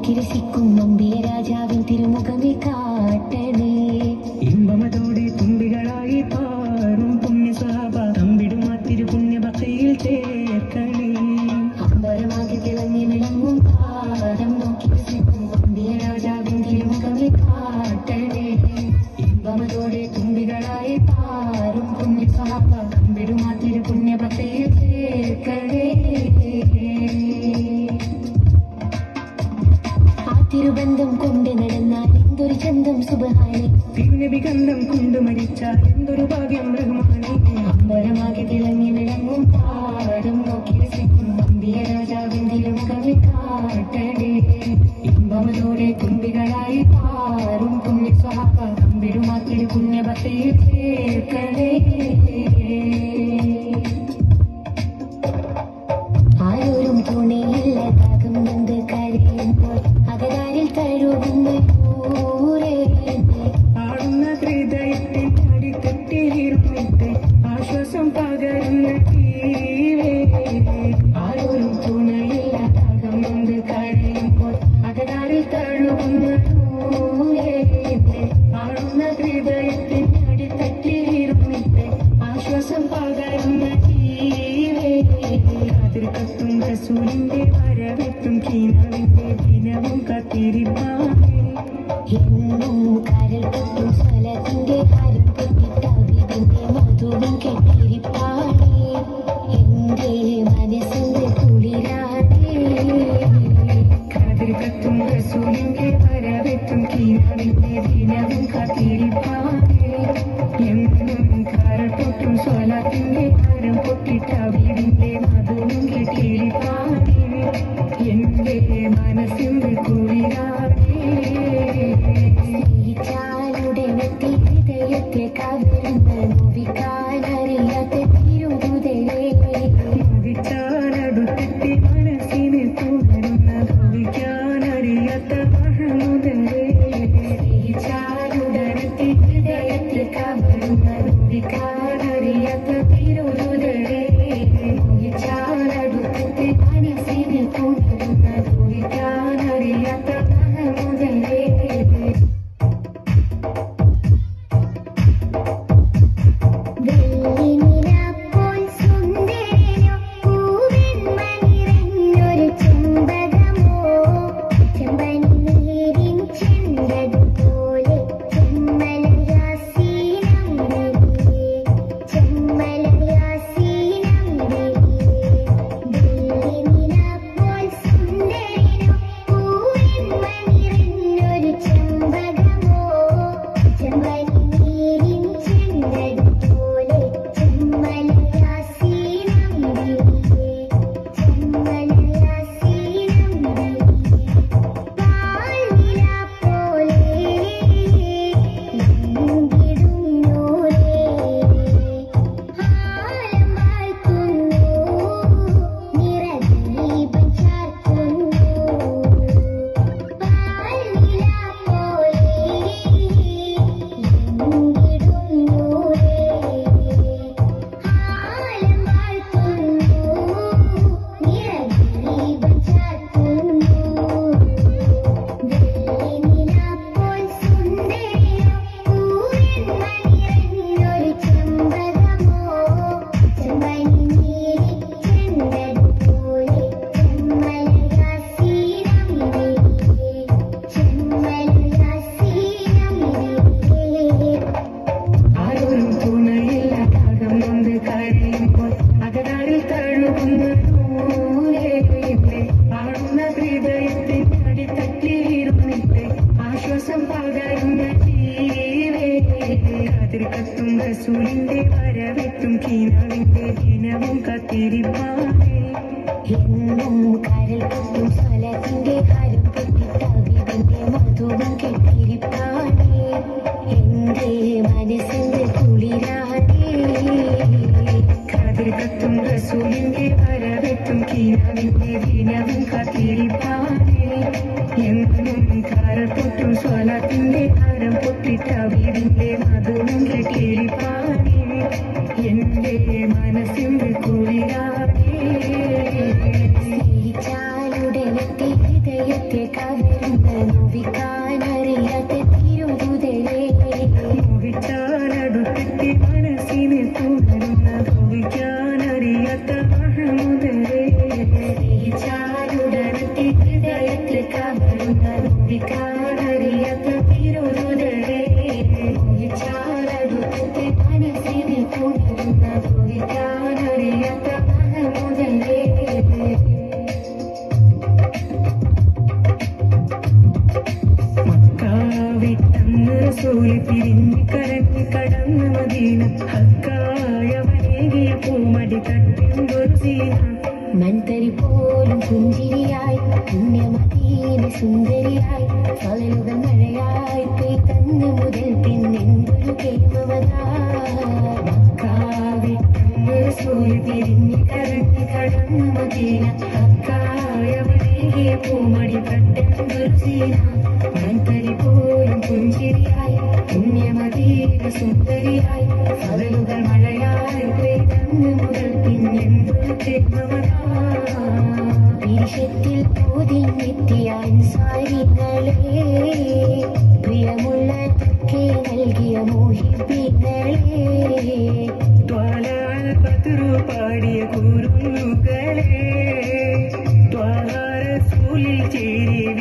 നോക്കി രസിക്കും നമ്പിയ രാജാവിൻ തിരുമുഖമേ കാട്ടണേ. ഇമ്പമതോടെ തുമ്പികളായി പാറും പുണ്യ സ്വഹാബ തമ്പിടും ആ തിരുപുണ്യഭക്തിയിൽ ചേർക്കണേ. അമ്പരമാകെ തിളങ്ങി വിളങ്ങും പാദം നോക്കി രസിക്കും നമ്പിയ രാജാവിൻ തിരുമുഖമേ കാട്ടണേ. ഇമ്പമതോടെ തുമ്പികളായി പാറും പുണ്യ സ്വഹാബ തമ്പിടും ആ തിരുപുണ്യഭക്തിയിൽ ചേർക്കണേ. തിരുബന്ധം കൊണ്ട് നടന്നാൽ എന്തൊരു ചന്തം സുബ്ഹാനേ. തിരുനബി ഗന്ധം കൊണ്ട് മരിച്ചാൽ എന്തൊരു ഭാഗ്യം റഹ്മാനേ. അമ്പരമാകെ തിളങ്ങി വിളങ്ങും പാദം നോക്കി രസിക്കും നമ്പിയ രാജാവിൻ തിരുമുഖമേ കാട്ടണേ. ഇമ്പമതോടെ തുമ്പികളായി പാറും പുണ്യ സ്വഹാബ തമ്പിടും ആ തിരുപുണ്യഭക്തിയിൽ ചേർക്കണേ. ആരോരും തുണയില്ലതാകും നന്ദ് കരയുമ്പോൾ അകതാരിൽ തഴുകുന്ന ആടുന്ന ഹൃദയത്തിൽ അടിത്തട്ടിലിരുന്നിട്ട് ആശ്വാസം പകരുന്ന തീവേ. ആരോരും തുണയില്ലതാകും നന്ദ് കരയുമ്പോൾ അകതാരിൽ തഴുകുന്ന ആടുന്ന ഹൃദയത്തിൽ അടിത്തട്ടിലിരുന്നിട്ട് ആശ്വാസം പകരുന്ന തീവേ. അതിർക്കത്തും റസൂലിന്റെ വരവെത്തും കീനാവിന്റെ ദിനവും കാത്തിരിപ്പാനേ. എന്നും കരൾ പൊട്ടും സ്വലത്തിന്റെ ഹരം പൊട്ടിട്ട അബീബിന്റെ മധുവും കെട്ടിരിപ്പാണേ. എന്റെ മനസ്സിന്റെ കുളിരാണേ. അതിർക്കത്തും റസൂലിന്റെ വരവെത്തും കീനാവിന്റെ ദിനവും കാത്തിരിപ്പാനേ. എന്നും കരൾ പൊട്ടും സ്വലത്തിന്റെ ഹരം പൊട്ടിട്ട അബീബിന്റെ മധുവും കെട്ടിരിപ്പാനേ. എന്റെ മനസ്സിന്റെ കുളിരാണേ. സ്നേഹിച്ചാലുടനെത്തി ഹൃദയത്തെ കവരുന്ന നോവിക്കാനറിയാത്ത തിരുതുതലേ. നോവിച്ചാലടുത്തെത്തി മനസ്സിനെ തുടരുന്ന നോവിക്കാനറിയാത്ത മഹമുദലേ. സ്നേഹിച്ചാലുടനെത്തി ഹൃദയത്തെ കവരുന്ന നോവിക്കാനറിയാത്ത തിരുതുതലേ. നോവിച്ചാലടുത്തെത്തി മനസ്സിനെ തുടരുന്ന നോവിക്കാനറിയാത്ത മഹമുദലേ. അതിർക്കത്തും റസൂലിന്റെ വരവെത്തും കീനാവിന്റെ ദിനവും കാത്തിരിപ്പാനേ. എന്നും കരൾ പൊട്ടും സ്വലത്തിന്റെ ഹരം പൊട്ടിട്ട അബീബിന്റെ മധുവും കെട്ടിരിപ്പാണേ. എന്റെ മനസ്സിന്റെ കുളിരാണേ. അതിർക്കത്തും റസൂലിന്റെ വരവെത്തും കീനാവിന്റെ ദിനവും കാത്തിരിപ്പാനേ. എന്നും കരൾ പൊട്ടും സ്വലത്തിന്റെ ഹരം പൊട്ടിട്ട അബീബിന്റെ മധുവും കെട്ടിരിപ്പാനേ. എന്റെ മനസ്സിന്റെ കുളിരാണേ. സ്നേഹിച്ചാലുടനെത്തി ഹൃദയത്തെ കവരുന്ന നോവിക്കാനറിയാത്ത തിരുതുതരേ മോഹിച്ചാലടുത്തെത്തി മനസ്സിനെ തുടരുന്ന നോവിക്കാനറിയാത്ത മഹമുദരേ സ്നേഹിച്ചാലുടനത്തെ ഹൃദയത്തിൽ കവരുന്ന നോവിക്കാനറിയാത്ത തിരുതുതരേ മോഹിച്ചാലടുത്തെത്തി മനസ്സിനെ തുടരുന്ന നോവിക്കാനറിയാത്ത മഹമുദരേ റസൂല് പിരിഞ്ഞ് കരഞ്ഞ് കടന്ന മദീന ഹക്കായവനേകിയ പൂമടി തട്ടിയൊരു സീന മൺതരി പോലും പുഞ്ചിരിയായി പുണ്യമദീന സുന്ദരിയായി ഫലലുകൾ മഴയായി പെയ്തന്ന് മുതൽ പിന്നെന്തൊരു കേമവതാ റസൂല് പിരിഞ്ഞ് കരഞ്ഞ് കടന്ന മദീന ഹക്കായവനേകിയ പൂമടി തട്ടിയൊരു സീന മൺതരി പോലും പുഞ്ചിരിയായി പുണ്യമദീന സുന്ദരിയായി ഫലലുകൾ മഴയായി പെയ്തന്ന് മുതൽ പിന്നെന്തൊരു കേമവതാ വിരിശത്തിൽ പൊതിഞ്ഞെത്തിയ അൻസാരികളെ പ്രിയമുള്ളതൊക്കെ നൽകിയ മോഹിപ്പികളെ ത്വാലാൽ ബദ്രു പാടിയ കുരുന്നുകളെ ത്വാഹാ റസൂലിൽ ചേരി